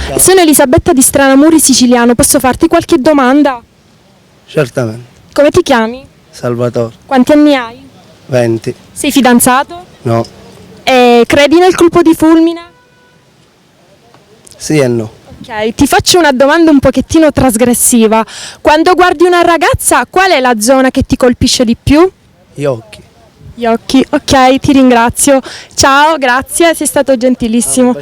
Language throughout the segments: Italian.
Ciao. Sono Elisabetta di Stranamuri Siciliano, posso farti qualche domanda? Certamente. Come ti chiami? Salvatore. Quanti anni hai? 20. Sei fidanzato? No. Credi nel colpo di fulmine? Sì e no. Ok, ti faccio una domanda un pochettino trasgressiva. Quando guardi una ragazza, qual è la zona che ti colpisce di più? Gli occhi. Gli occhi, ok, ti ringrazio. Ciao, grazie, sei stato gentilissimo.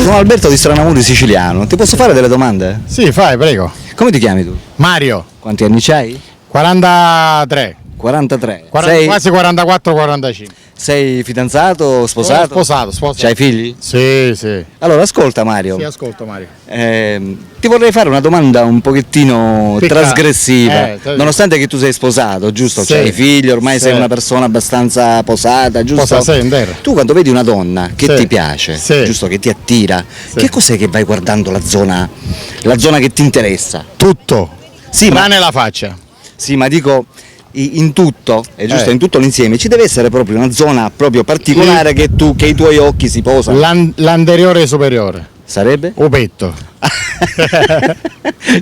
Sono Alberto di Stranamuri Siciliano, ti posso fare delle domande? Sì, fai, prego. Come ti chiami tu? Mario, Quanti anni c'hai? 43, 43. 40, Sei, quasi 44-45. sei fidanzato, sposato? Sposato. C'hai figli? Sì, sì. Allora ascolta Mario, Sì, ascolto Mario. ti vorrei fare una domanda un pochettino Piccola. trasgressiva, nonostante che tu sei sposato, giusto? Sì. C'hai figli, ormai Sì. sei una persona abbastanza posata, giusto? Posa sender. Tu quando vedi una donna che Sì. ti piace, Sì. giusto, che ti attira, Sì. che cos'è che vai guardando la zona che ti interessa? Tutto. Sì, Tranne la faccia. Sì, ma dico in tutto, è giusto, Eh. in tutto l'insieme, ci deve essere proprio una zona proprio particolare che i tuoi occhi si posano. L'anteriore superiore. Sarebbe? O petto.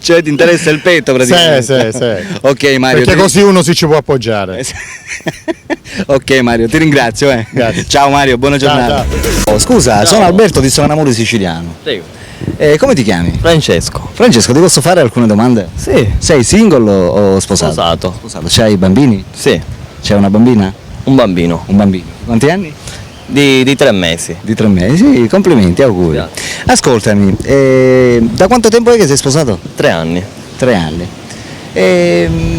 Cioè ti interessa il petto praticamente? Sì. Ok Mario. Perché così uno si ci può appoggiare. Ok Mario, ti ringrazio. Grazie. Ciao Mario, buona giornata. Ciao. Oh, scusa, sono Alberto di Stranamuri Siciliano. Prego. Come ti chiami? Francesco. Francesco, ti posso fare alcune domande? Sì. Sei single o sposato? Sposato. C'hai bambini? Sì. C'è una bambina? Un bambino. Un bambino. Quanti anni? Di 3 mesi. Di 3 mesi, complimenti, auguri. Grazie. Ascoltami, da quanto tempo è che sei sposato? 3 anni. 3 anni.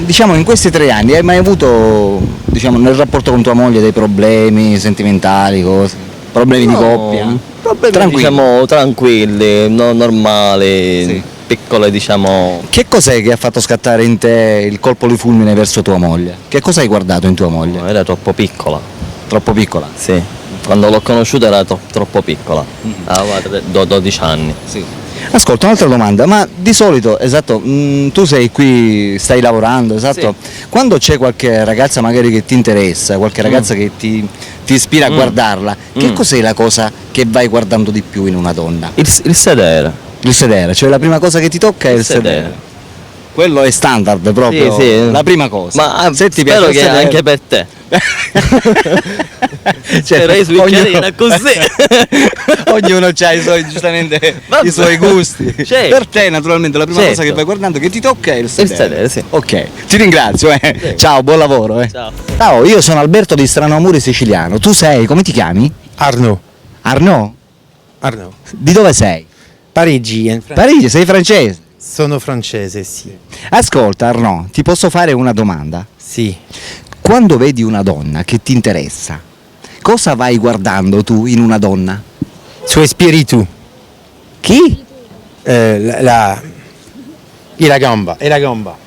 Diciamo in questi 3 anni hai mai avuto, diciamo, nel rapporto con tua moglie dei problemi sentimentali, cose? Problemi di coppia? Problemi Tranquilli. diciamo tranquilli, normali, Sì. piccole diciamo. Che cos'è che ha fatto scattare in te il colpo di fulmine verso tua moglie? Che cosa hai guardato in tua moglie? Era troppo piccola. Troppo piccola? Sì. Quando l'ho conosciuta era troppo piccola. Aveva 12 anni. Sì. Ascolta, un'altra domanda, ma di solito, esatto, tu sei qui, stai lavorando, esatto, quando c'è qualche ragazza magari che ti interessa, qualche ragazza che ti ispira a guardarla, che cos'è la cosa che vai guardando di più in una donna? Il sedere. Il sedere, cioè la prima cosa che ti tocca è il sedere. Quello è standard proprio, Sì, sì. la prima cosa. Ma se ti spero piace il che sedere, anche per te. cioè, Era switcherina così. ognuno ha i suoi, giustamente, Vabbè. i suoi gusti. Certo. Per te naturalmente la prima cosa Certo. che vai guardando che ti tocca è il sedere. sedere, sì. Ok, ti ringrazio. Ciao, buon lavoro. Ciao. Ciao, io sono Alberto di Stranamuri Siciliano. Tu sei, come ti chiami? Arnaud. Arnaud? Arnaud. Di dove sei? Parigi. Parigi, sei francese. Sono francese, sì. Ascolta Arnaud, ti posso fare una domanda? Sì. Quando vedi una donna che ti interessa, cosa vai guardando tu in una donna? Suo spirito. Chi? La gamba. E la gamba.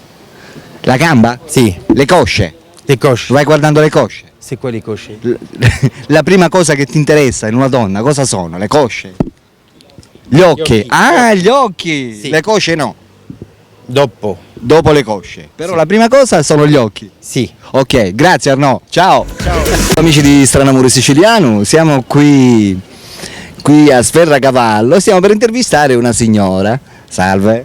La gamba? Sì. Le cosce? Le cosce. Vai guardando le cosce? C'est quoi les coches? La prima cosa che ti interessa in una donna, cosa sono? Le cosce? Gli occhi? occhi. Ah, gli occhi! Sì. Le cosce no, Dopo. dopo le cosce. Però la prima cosa sono gli occhi. Sì. Ok, grazie Arnaud, ciao! Amici di Stranamuri Siciliano, siamo qui a Sferracavallo, stiamo per intervistare una signora. Salve.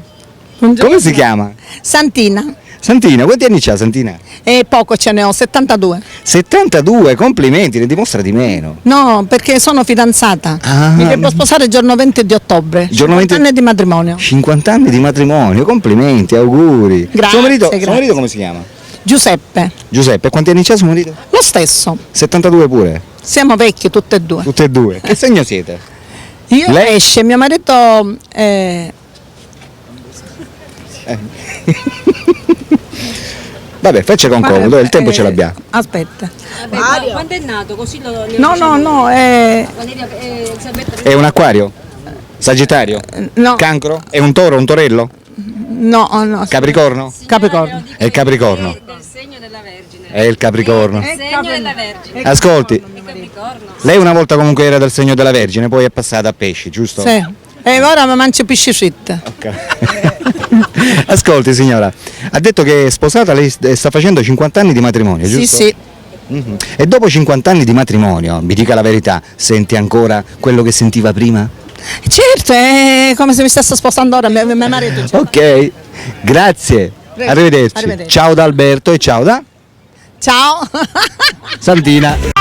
Come si chiama? Santina, Santina, quanti anni c'ha Santina? e poco ce ne ho, 72. 72, complimenti, ne dimostra di meno. No, perché sono fidanzata. Ah. Mi devo sposare il giorno 20 di ottobre. Giorno 50 20 anni di matrimonio. 50 anni di matrimonio, complimenti, auguri. Grazie, Suo marito grazie. come si chiama? Giuseppe, Giuseppe, quanti anni c'ha suo marito? lo stesso. 72 pure, Siamo vecchi tutte e due. tutte e due. Che segno siete? Io Lei? esce, mio marito Vabbè, faccia con comodo, il tempo ce l'abbiamo. Aspetta. Vabbè, quando è nato? Così lo No, Valeria, Elisabetta, È un acquario? Sagittario? no, Cancro? È un toro, un torello? no. Capricorno? Capricorno. È il Capricorno. del segno della Vergine. È il Capricorno. Il segno della Vergine. Ascolti, Il Capricorno. lei una volta comunque era del segno della Vergine, poi è passata a pesci, giusto? Sì. E ora mi mangio pesci fritte. Ascolti signora, ha detto che è sposata, lei sta facendo 50 anni di matrimonio, Sì, giusto? sì. E dopo 50 anni di matrimonio, mi dica la verità, senti ancora quello che sentiva prima? Certo, è come se mi stesse spostando ora, mio marito. Ok, grazie. Prego. Arrivederci. Arrivederci. Ciao da Alberto e ciao da Ciao. Santina.